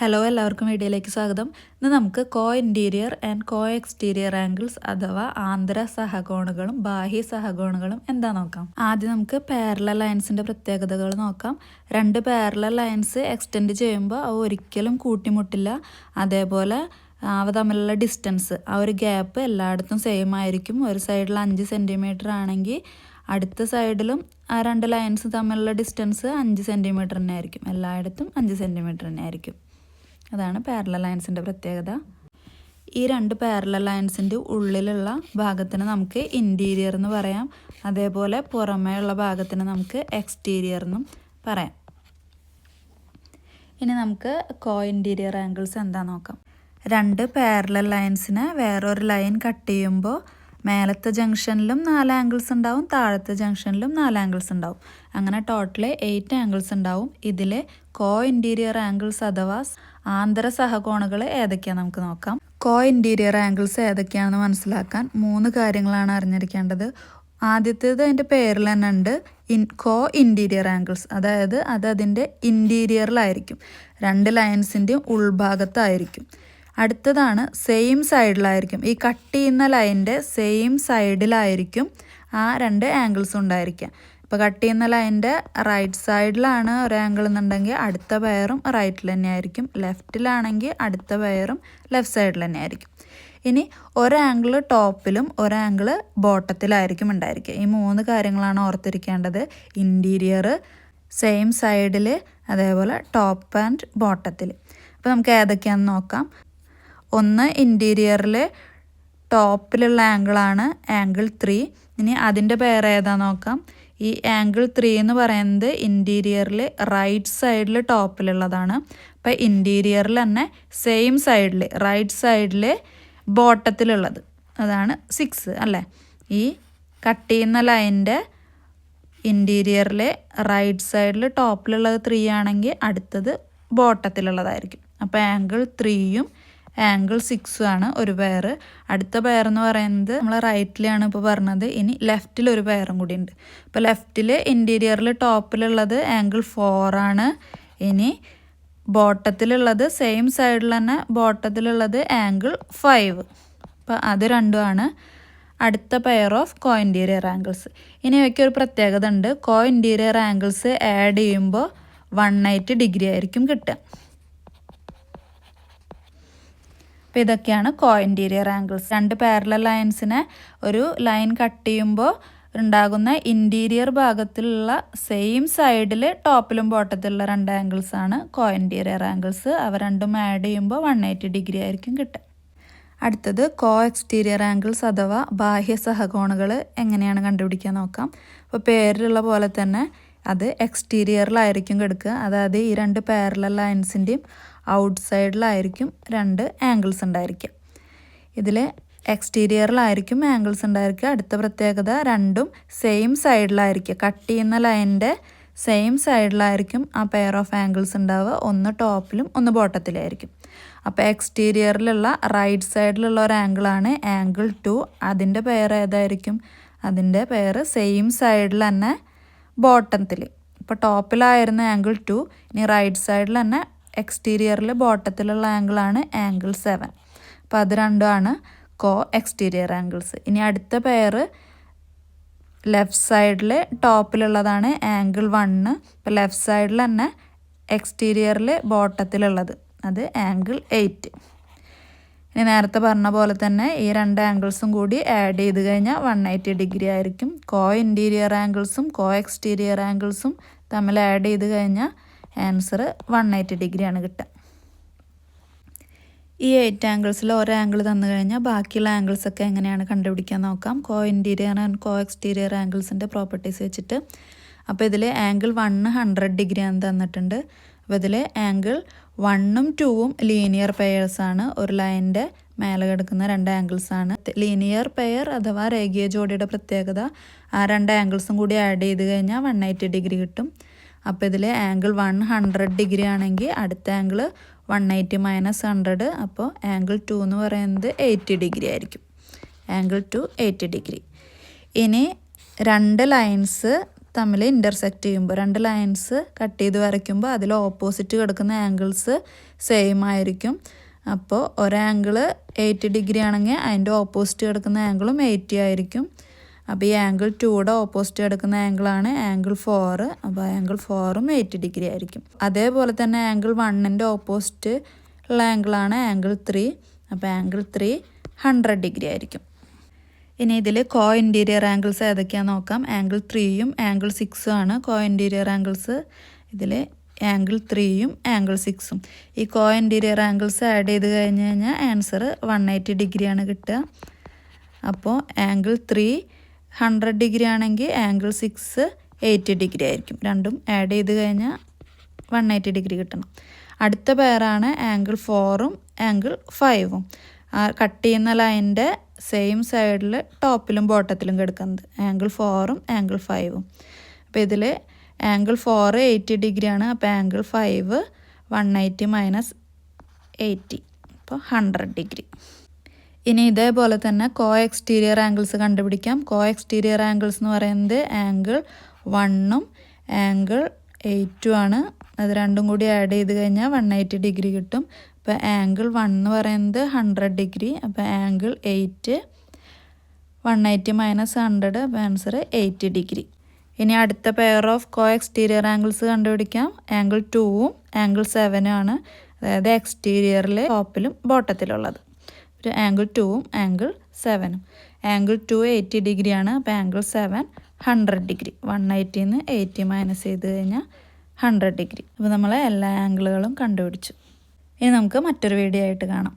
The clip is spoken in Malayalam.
ഹലോ എല്ലാവർക്കും വീഡിയോയിലേക്ക് സ്വാഗതം. ഇന്ന് നമുക്ക് കോ interior and co exterior angles അഥവാ ആന്തര സഹകോണുകളും ബാഹ്യ സഹകോണുകളും എന്താ നോക്കാം. ആദ്യം നമുക്ക് പാരലൽ ലൈൻസിൻ്റെ പ്രത്യേകതകൾ നോക്കാം. രണ്ട് പാരലൽ ലൈൻസ് എക്സ്റ്റെൻഡ് ചെയ്യുമ്പോൾ അവ ഒരിക്കലും കൂട്ടിമുട്ടില്ല. അതേപോലെ അവ തമ്മിലുള്ള ഡിസ്റ്റൻസ്, ആ ഒരു ഗ്യാപ്പ് എല്ലായിടത്തും സെയിം ആയിരിക്കും. ഒരു സൈഡിൽ 5 സെൻറ്റിമീറ്റർ ആണെങ്കിൽ അടുത്ത സൈഡിലും ആ രണ്ട് ലൈൻസ് തമ്മിലുള്ള ഡിസ്റ്റൻസ് 5 സെൻറ്റിമീറ്റർ തന്നെ ആയിരിക്കും. എല്ലായിടത്തും 5 സെൻറ്റിമീറ്റർ തന്നെ ആയിരിക്കും. അതാണ് പാരലൽ ലൈൻസിൻ്റെ പ്രത്യേകത. ഈ രണ്ട് പാരലൽ ലൈൻസിൻ്റെ ഉള്ളിലുള്ള ഭാഗത്തിന് നമുക്ക് ഇൻറ്റീരിയർ എന്ന് പറയാം. അതേപോലെ പുറമേ ഉള്ള ഭാഗത്തിന് നമുക്ക് എക്സ്റ്റീരിയർ എന്നും പറയാം. ഇനി നമുക്ക് കോ ഇൻറ്റീരിയർ ആംഗിൾസ് എന്താ നോക്കാം. രണ്ട് പാരലൽ ലൈൻസിന് വേറൊരു ലൈൻ കട്ട് ചെയ്യുമ്പോൾ മേലത്തെ ജംഗ്ഷനിലും 4 ആംഗിൾസ് ഉണ്ടാവും, താഴത്തെ ജംഗ്ഷനിലും 4 ആംഗിൾസ് ഉണ്ടാവും. അങ്ങനെ ടോട്ടൽ 8 ആംഗിൾസ് ഉണ്ടാവും. ഇതിൽ കോ ഇൻറ്റീരിയർ ആംഗിൾസ് അഥവാ ആന്തര സഹകോണുകൾ ഏതൊക്കെയാണെന്ന് നമുക്ക് നോക്കാം. കോ ഇൻറ്റീരിയർ ആംഗിൾസ് ഏതൊക്കെയാണെന്ന് മനസ്സിലാക്കാൻ 3 കാര്യങ്ങളാണ് അറിഞ്ഞിരിക്കേണ്ടത്. ആദ്യത്തേത് അതിൻ്റെ പേരിൽ തന്നെ ഉണ്ട്, കോ ഇൻറ്റീരിയർ ആംഗിൾസ്. അതായത് അതിൻ്റെ ഇൻറ്റീരിയറിലായിരിക്കും, രണ്ട് ലൈൻസിൻ്റെയും ഉൾഭാഗത്തായിരിക്കും. അടുത്തതാണ് സെയിം സൈഡിലായിരിക്കും, ഈ കട്ട് ചെയ്യുന്ന ലൈനിൻ്റെ സെയിം സൈഡിലായിരിക്കും ആ രണ്ട് ആംഗിൾസ് ഉണ്ടായിരിക്കുക. ഇപ്പോൾ കട്ട് ചെയ്യുന്ന ലൈനിൻ്റെ റൈറ്റ് സൈഡിലാണ് ഒരു ആംഗിൾ എന്നുണ്ടെങ്കിൽ അടുത്ത പെയറും റൈറ്റിൽ തന്നെ ആയിരിക്കും. ലെഫ്റ്റിലാണെങ്കിൽ അടുത്ത പെയറും ലെഫ്റ്റ് സൈഡിൽ തന്നെ ആയിരിക്കും. ഇനി ഒരാംഗിൾ ടോപ്പിലും ഒരാംഗിൾ ബോട്ടത്തിലായിരിക്കും ഉണ്ടായിരിക്കുക. ഈ 3 കാര്യങ്ങളാണ് ഓർത്തിരിക്കേണ്ടത്. ഇൻറ്റീരിയർ, സെയിം സൈഡിൽ, അതേപോലെ ടോപ്പ് ആൻഡ് ബോട്ടത്തിൽ. അപ്പോൾ നമുക്ക് ഏതൊക്കെയാണെന്ന് നോക്കാം. ഒന്ന്, ഇൻറ്റീരിയറിൽ ടോപ്പിലുള്ള ആംഗിളാണ് ആംഗിൾ 3. ഇനി അതിൻ്റെ പേർ ഏതാ നോക്കാം. ഈ ആംഗിൾ 3 എന്ന് പറയുന്നത് ഇൻറ്റീരിയറിൽ റൈറ്റ് സൈഡിൽ ടോപ്പിലുള്ളതാണ്. അപ്പോൾ ഇൻറ്റീരിയറിൽ തന്നെ സെയിം സൈഡിൽ റൈറ്റ് സൈഡിൽ ബോട്ടത്തിലുള്ളത് അതാണ് 6 അല്ലേ. ഈ കട്ട് ചെയ്യുന്ന ലൈനിൻ്റെ ഇൻറ്റീരിയറിൽ റൈറ്റ് സൈഡിൽ ടോപ്പിലുള്ളത് 3 ആണെങ്കിൽ അടുത്തത് ബോട്ടത്തിലുള്ളതായിരിക്കും. അപ്പോൾ ആംഗിൾ 3യും ആംഗിൾ 6 ആണ് ഒരു പെയർ. അടുത്ത പെയർ എന്ന് പറയുന്നത് നമ്മൾ റൈറ്റിലാണ് ഇപ്പോൾ പറഞ്ഞത്. ഇനി ലെഫ്റ്റിൽ ഒരു പെയറും കൂടി ഉണ്ട്. ഇപ്പോൾ ലെഫ്റ്റിൽ ഇൻറ്റീരിയറിൽ ടോപ്പിലുള്ളത് ആംഗിൾ 4 ആണ്. ഇനി ബോട്ടത്തിലുള്ളത് സെയിം സൈഡിൽ തന്നെ ബോട്ടത്തിലുള്ളത് ആംഗിൾ 5. അപ്പോൾ അത് രണ്ടുമാണ് അടുത്ത pair of co interior angles. ഇനി ഇവയ്ക്കൊരു പ്രത്യേകത ഉണ്ട്. കോ ഇൻറ്റീരിയർ ആംഗിൾസ് ആഡ് ചെയ്യുമ്പോൾ 180 ഡിഗ്രി ആയിരിക്കും കിട്ടുക. അപ്പോൾ ഇതൊക്കെയാണ് കോ ഇൻറ്റീരിയർ ആംഗിൾസ്. രണ്ട് പാരലൽ ലൈൻസിനെ ഒരു ലൈൻ കട്ട് ചെയ്യുമ്പോൾ ഉണ്ടാകുന്ന ഇൻറ്റീരിയർ ഭാഗത്തിലുള്ള സെയിം സൈഡിൽ ടോപ്പിലും ബോട്ടത്തിലുള്ള രണ്ട് ആംഗിൾസാണ് കോ ഇൻറ്റീരിയർ ആംഗിൾസ്. അവ രണ്ടും ആഡ് ചെയ്യുമ്പോൾ 180 ഡിഗ്രി ആയിരിക്കും കിട്ടുക. അടുത്തത് കോ എക്സ്റ്റീരിയർ ആംഗിൾസ് അഥവാ ബാഹ്യ സഹകോണുകൾ എങ്ങനെയാണ് കണ്ടുപിടിക്കാൻ നോക്കാം. അപ്പോൾ പേരിലുള്ള പോലെ തന്നെ അത് എക്സ്റ്റീരിയറിലായിരിക്കും കിടക്കുക. അതായത് ഈ രണ്ട് പാരലൽ ലൈൻസിൻ്റെയും ഔട്ട് സൈഡിലായിരിക്കും രണ്ട് ആംഗിൾസ് ഉണ്ടായിരിക്കുക. ഇതിൽ എക്സ്റ്റീരിയറിലായിരിക്കും ആംഗിൾസ് ഉണ്ടായിരിക്കുക. അടുത്ത പ്രത്യേകത, രണ്ടും സെയിം സൈഡിലായിരിക്കുക. കട്ട് ചെയ്യുന്ന ലൈനിൻ്റെ സെയിം സൈഡിലായിരിക്കും ആ പെയർ ഓഫ് ആംഗിൾസ് ഉണ്ടാവുക. ഒന്ന് ടോപ്പിലും ഒന്ന് ബോട്ടത്തിലായിരിക്കും. അപ്പോൾ എക്സ്റ്റീരിയറിലുള്ള റൈറ്റ് സൈഡിലുള്ള ഒരു ആംഗിളാണ് ആംഗിൾ 2. അതിൻ്റെ പെയർ ഏതായിരിക്കും? അതിൻ്റെ പെയർ സെയിം സൈഡിൽ തന്നെ ബോട്ടത്തിൽ. ഇപ്പോൾ ടോപ്പിലായിരുന്ന ആംഗിൾ 2, ഇനി റൈറ്റ് സൈഡിൽ തന്നെ എക്സ്റ്റീരിയറിൽ ബോട്ടത്തിലുള്ള ആംഗിളാണ് ആംഗിൾ 7. അപ്പോൾ അത് രണ്ടുമാണ് കോ എക്സ്റ്റീരിയർ ആംഗിൾസ്. ഇനി അടുത്ത പെയർ ലെഫ്റ്റ് സൈഡിൽ ടോപ്പിലുള്ളതാണ് ആംഗിൾ 1. ഇപ്പോൾ ലെഫ്റ്റ് സൈഡിൽ തന്നെ എക്സ്റ്റീരിയറിൽ ബോട്ടത്തിലുള്ളത് അത് ആംഗിൾ 8. ഇനി നേരത്തെ പറഞ്ഞ പോലെ തന്നെ ഈ രണ്ട് ആംഗിൾസും കൂടി ആഡ് ചെയ്ത് കഴിഞ്ഞാൽ 180 ഡിഗ്രി ആയിരിക്കും. കോ ഇൻറ്റീരിയർ ആംഗിൾസും കോ എക്സ്റ്റീരിയർ ആംഗിൾസും തമ്മിൽ ആഡ് ചെയ്ത് കഴിഞ്ഞാൽ ആൻസർ 180 ഡിഗ്രിയാണ് കിട്ടുക. ഈ 8 ആംഗിൾസിൽ ഒരു ആംഗിൾ തന്നു കഴിഞ്ഞാൽ ബാക്കിയുള്ള ആംഗിൾസൊക്കെ എങ്ങനെയാണ് കണ്ടുപിടിക്കാൻ നോക്കാം. Co interior and co exterior ആംഗിൾസിൻ്റെ പ്രോപ്പർട്ടീസ് വെച്ചിട്ട്. അപ്പോൾ ഇതിൽ ആംഗിൾ 1 100 ഡിഗ്രിയാണ് തന്നിട്ടുണ്ട്. അപ്പോൾ ഇതിൽ ആംഗിൾ 1ഉം 2ഉം ലീനിയർ പെയേഴ്സാണ്. ഒരു ലൈനിൻ്റെ മേലെ കിടക്കുന്ന രണ്ട് ആംഗിൾസാണ്. ലീനിയർ പെയർ അഥവാ രേഖീയ ജോഡിയുടെ പ്രത്യേകത, ആ രണ്ട് ആംഗിൾസും കൂടി ആഡ് ചെയ്ത് കഴിഞ്ഞാൽ 180 ഡിഗ്രി കിട്ടും. അപ്പോൾ ഇതിൽ ആംഗിൾ 1 100 ഡിഗ്രി ആണെങ്കിൽ അടുത്ത ആംഗിൾ 180 മൈനസ് 100. അപ്പോൾ ആംഗിൾ 2 എന്ന് പറയുന്നത് 80 ഡിഗ്രി ആയിരിക്കും. Angle 2 80 degree. ഇനി രണ്ട് ലൈൻസ് തമ്മിൽ ഇൻ്റർസെക്റ്റ് ചെയ്യുമ്പോൾ 2 ലൈൻസ് കട്ട് ചെയ്ത് വരയ്ക്കുമ്പോൾ അതിൽ ഓപ്പോസിറ്റ് കിടക്കുന്ന ആംഗിൾസ് സെയിം ആയിരിക്കും. അപ്പോൾ ഒരു ആംഗിൾ 80 ഡിഗ്രി ആണെങ്കിൽ അതിൻ്റെ ഓപ്പോസിറ്റ് കിടക്കുന്ന ആംഗിളും 80 ആയിരിക്കും. അപ്പോൾ ഈ ആംഗിൾ 2യുടെ ഓപ്പോസിറ്റ് കിടക്കുന്ന ആംഗിളാണ് ആംഗിൾ 4. അപ്പോൾ ആംഗിൾ 4ഉം 80 ഡിഗ്രി ആയിരിക്കും. അതേപോലെ തന്നെ ആംഗിൾ 1ൻ്റെ ഓപ്പോസിറ്റ് ഉള്ള ആംഗിളാണ് ആംഗിൾ 3. അപ്പോൾ ആംഗിൾ 3 100 ഡിഗ്രി ആയിരിക്കും. ഇനി ഇതിൽ കോ ഇൻറ്റീരിയർ ആംഗിൾസ് ഏതൊക്കെയാണെന്ന് നോക്കാം. ആംഗിൾ 3യും ആംഗിൾ 6ഉം ആണ് കോ ഇൻറ്റീരിയർ ആംഗിൾസ്. ഇതിൽ ആംഗിൾ 3യും ആംഗിൾ 6ഉം. ഈ കോ ഇൻറ്റീരിയർ ആംഗിൾസ് ആഡ് ചെയ്ത് കഴിഞ്ഞ് കഴിഞ്ഞാൽ ആൻസർ 180 ഡിഗ്രിയാണ് കിട്ടുക. അപ്പോൾ ആംഗിൾ 3 100 ഡിഗ്രി ആണെങ്കിൽ ആംഗിൾ 6 80 ഡിഗ്രി ആയിരിക്കും. രണ്ടും ആഡ് ചെയ്ത് കഴിഞ്ഞാൽ 180 ഡിഗ്രി കിട്ടണം. അടുത്ത പേരാണ് ആംഗിൾ 4ഉം ആംഗിൾ 5ഉം. കട്ട് ചെയ്യുന്ന ലൈനിൻ്റെ സെയിം സൈഡിൽ ടോപ്പിലും ബോട്ടത്തിലും കിടക്കുന്നത് ആംഗിൾ 4ഉം ആംഗിൾ 5ഉം. അപ്പോൾ ഇതിൽ ആംഗിൾ 4 80 ഡിഗ്രിയാണ്. അപ്പോൾ ആംഗിൾ 5 180 മൈനസ് 80 അപ്പോൾ 100 ഡിഗ്രി. ഇനി ഇതേപോലെ തന്നെ കോ എക്സ്റ്റീരിയർ ആംഗിൾസ് കണ്ടുപിടിക്കാം. കോ എക്സ്റ്റീരിയർ ആംഗിൾസ് എന്ന് പറയുന്നത് ആംഗിൾ 1ഉം ആംഗിൾ 8ഉം ആണ്. അത് രണ്ടും കൂടി ആഡ് ചെയ്ത് കഴിഞ്ഞാൽ 180 ഡിഗ്രി കിട്ടും. അപ്പോൾ ആംഗിൾ 1 എന്ന് പറയുന്നത് 100 ഡിഗ്രി. അപ്പോൾ ആംഗിൾ 8 180 മൈനസ് 100 അപ്പോൾ ആൻസർ 80 ഡിഗ്രി. ഇനി അടുത്ത pair of co exterior angles കണ്ടുപിടിക്കാം. ആംഗിൾ 2ഉം ആംഗിൾ 7ഉം ആണ്. അതായത് എക്സ്റ്റീരിയറിൽ ടോപ്പിലും ബോട്ടത്തിലുള്ളത്. ഒരു ആംഗിൾ 2ഉം ആംഗിൾ 7ഉം. ആംഗിൾ 2 80 ഡിഗ്രിയാണ്. അപ്പോൾ ആംഗിൾ 7 100 ഡിഗ്രി. 180ന്ന് 80 മൈനസ് ചെയ്ത് കഴിഞ്ഞാൽ 100 ഡിഗ്രി. അപ്പോൾ നമ്മൾ എല്ലാ ആംഗിളുകളും കണ്ടുപിടിച്ചു. ഇനി നമുക്ക് മറ്റൊരു വീഡിയോ ആയിട്ട് കാണാം.